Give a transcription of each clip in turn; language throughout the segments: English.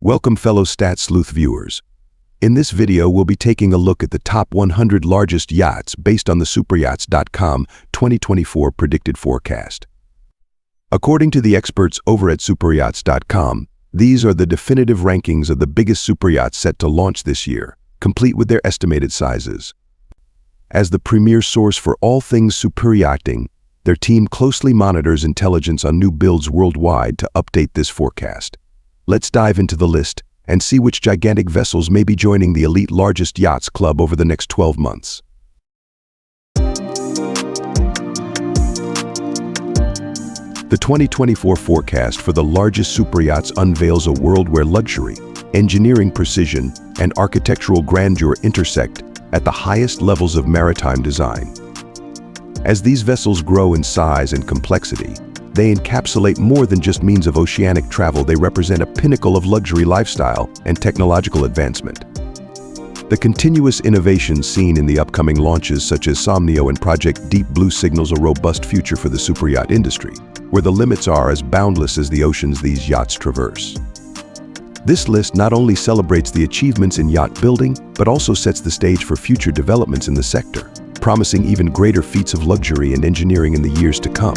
Welcome fellow Stat Sleuth viewers. In this video, we'll be taking a look at the top 100 largest yachts based on the Superyachts.com 2024 predicted forecast. According to the experts over at Superyachts.com, these are the definitive rankings of the biggest superyachts set to launch this year, complete with their estimated sizes. As the premier source for all things superyachting, their team closely monitors intelligence on new builds worldwide to update this forecast. Let's dive into the list and see which gigantic vessels may be joining the elite largest yachts club over the next 12 months. The 2024 forecast for the largest superyachts unveils a world where luxury, engineering precision, and architectural grandeur intersect at the highest levels of maritime design. As these vessels grow in size and complexity, they encapsulate more than just means of oceanic travel. They represent a pinnacle of luxury lifestyle and technological advancement. The continuous innovations seen in the upcoming launches such as Somnio and Project Deep Blue signals a robust future for the superyacht industry, where the limits are as boundless as the oceans these yachts traverse. This list not only celebrates the achievements in yacht building, but also sets the stage for future developments in the sector, promising even greater feats of luxury and engineering in the years to come.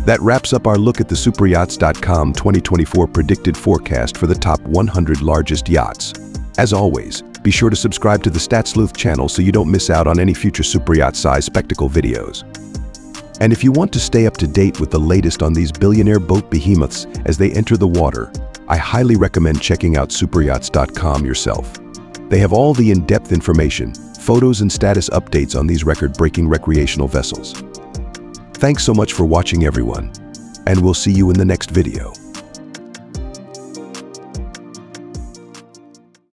That wraps up our look at the Superyachts.com 2024 predicted forecast for the top 100 largest yachts. As always, be sure to subscribe to the Stat Sleuth channel so you don't miss out on any future superyacht-size spectacle videos. And if you want to stay up to date with the latest on these billionaire boat behemoths as they enter the water, I highly recommend checking out Superyachts.com yourself. They have all the in-depth information, photos and status updates on these record-breaking recreational vessels. Thanks so much for watching, everyone, and we'll see you in the next video.